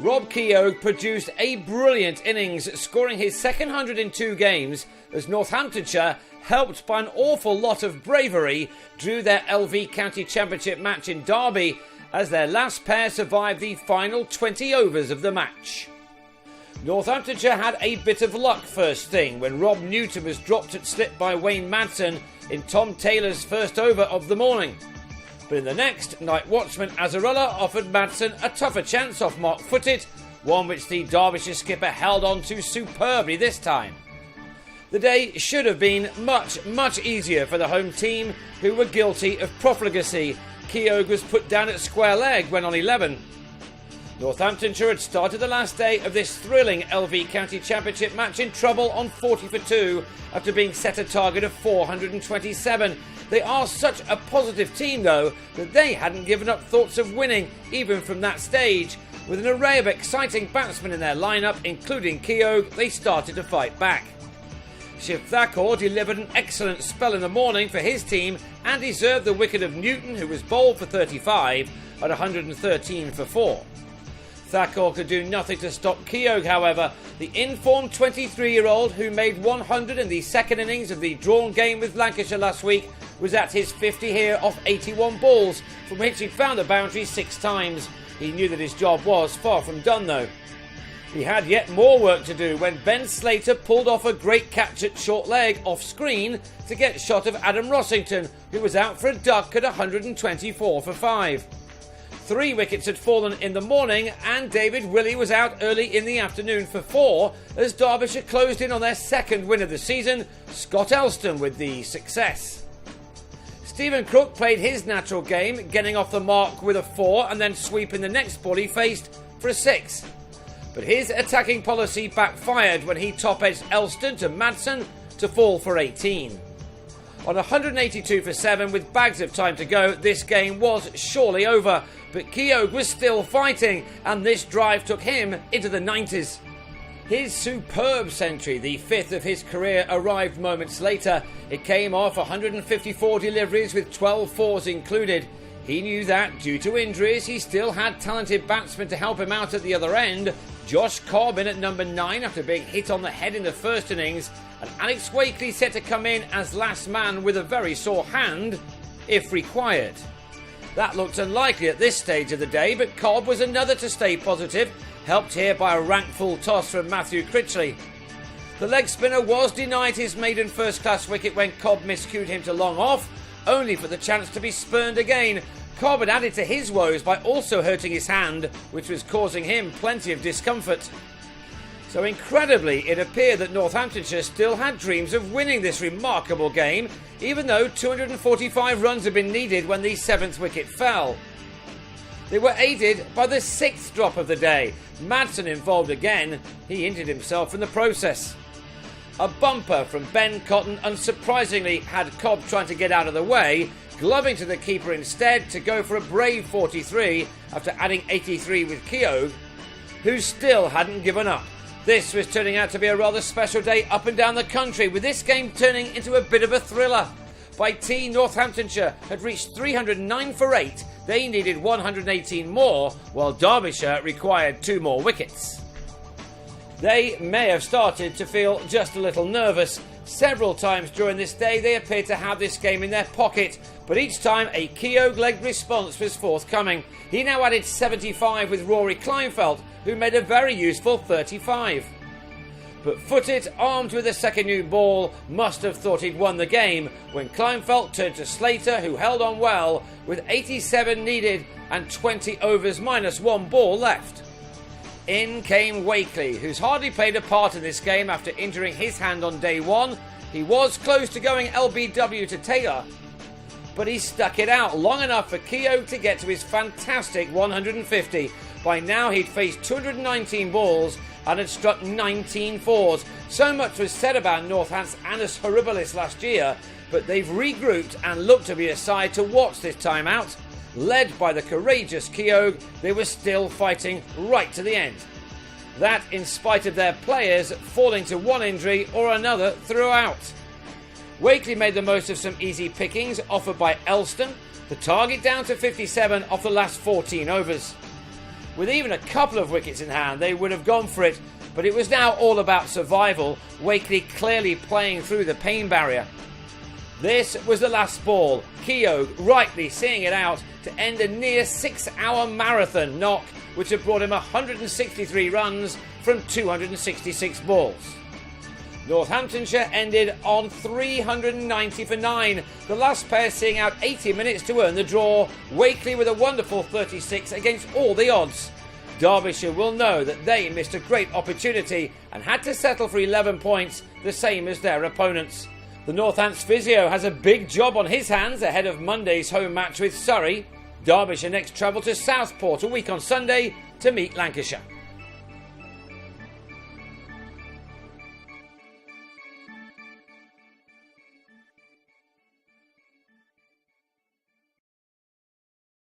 Rob Keogh produced a brilliant innings, scoring his second 100 in 2 games as Northamptonshire, helped by an awful lot of bravery, drew their LV County Championship match in Derby as their last pair survived the final 20 overs of the match. Northamptonshire had a bit of luck first thing when Rob Newton was dropped at slip by Wayne Madsen in Tom Taylor's first over of the morning. But in the next, night watchman Azarella offered Madsen a tougher chance off mark footed, one which the Derbyshire skipper held on to superbly this time. The day should have been much easier for the home team, who were guilty of profligacy. Keogh was put down at square leg when on 11. Northamptonshire had started the last day of this thrilling LV County Championship match in trouble on 40 for 2 after being set a target of 427. They are such a positive team though that they hadn't given up thoughts of winning even from that stage. With an array of exciting batsmen in their lineup, including Keogh, they started to fight back. Shiv Thakur delivered an excellent spell in the morning for his team and deserved the wicket of Newton, who was bowled for 35 at 113 for 4. Thakur could do nothing to stop Keogh, however. The informed 23-year-old, who made 100 in the second innings of the drawn game with Lancashire last week, was at his 50 here off 81 balls, from which he found the boundary 6 times. He knew that his job was far from done though. He had yet more work to do when Ben Slater pulled off a great catch at short leg off screen to get shot of Adam Rossington, who was out for a duck at 124 for 5. 3 wickets had fallen in the morning and David Willey was out early in the afternoon for 4 as Derbyshire closed in on their second win of the season, Scott Elston with the success. Stephen Crook played his natural game, getting off the mark with a 4 and then sweeping the next ball he faced for a 6. But his attacking policy backfired when he top-edged Elston to Madsen to fall for 18. On 182 for 7 with bags of time to go, this game was surely over, but Keogh was still fighting and this drive took him into the 90s. His superb century, the 5th of his career, arrived moments later. It came off 154 deliveries with 12 fours included. He knew that, due to injuries, he still had talented batsmen to help him out at the other end. Josh Cobb in at number 9 after being hit on the head in the first innings, and Alex Wakely set to come in as last man with a very sore hand, if required. That looked unlikely at this stage of the day, but Cobb was another to stay positive, helped here by a rank full toss from Matthew Critchley. The leg spinner was denied his maiden first-class wicket when Cobb miscued him to long off, only for the chance to be spurned again. Cobb had added to his woes by also hurting his hand, which was causing him plenty of discomfort. So incredibly, it appeared that Northamptonshire still had dreams of winning this remarkable game, even though 245 runs had been needed when the 7th wicket fell. They were aided by the 6th drop of the day. Madsen involved again. He injured himself in the process. A bumper from Ben Cotton unsurprisingly had Cobb trying to get out of the way, gloving to the keeper instead to go for a brave 43 after adding 83 with Keogh, who still hadn't given up. This was turning out to be a rather special day up and down the country, with this game turning into a bit of a thriller. By tea, Northamptonshire had reached 309 for 8. They needed 118 more, while Derbyshire required 2 more wickets. They may have started to feel just a little nervous. Several times during this day they appeared to have this game in their pocket, but each time a Keogh-legged response was forthcoming. He now added 75 with Rory Kleinfeldt, who made a very useful 35. But Footed, armed with a second new ball, must have thought he'd won the game when Kleinfeldt turned to Slater, who held on well with 87 needed and 20 overs minus 1 ball left. In came Wakely, who's hardly played a part in this game after injuring his hand on day 1. He was close to going LBW to Taylor, but he stuck it out long enough for Keogh to get to his fantastic 150. By now he'd faced 219 balls and had struck 19 fours. So much was said about Northants' annus horribilis last year, but they've regrouped and look to be a side to watch this time out. Led by the courageous Keogh, they were still fighting right to the end. That in spite of their players falling to one injury or another throughout. Wakely made the most of some easy pickings offered by Elston, the target down to 57 off the last 14 overs. With even a couple of wickets in hand, they would have gone for it, but it was now all about survival, Wakely clearly playing through the pain barrier. This was the last ball, Keogh rightly seeing it out to end a near 6-hour marathon knock, which had brought him 163 runs from 266 balls. Northamptonshire ended on 390 for 9, the last pair seeing out 80 minutes to earn the draw, Wakely with a wonderful 36 against all the odds. Derbyshire will know that they missed a great opportunity and had to settle for 11 points, the same as their opponents. The Northants physio has a big job on his hands ahead of Monday's home match with Surrey. Derbyshire next travel to Southport a week on Sunday to meet Lancashire.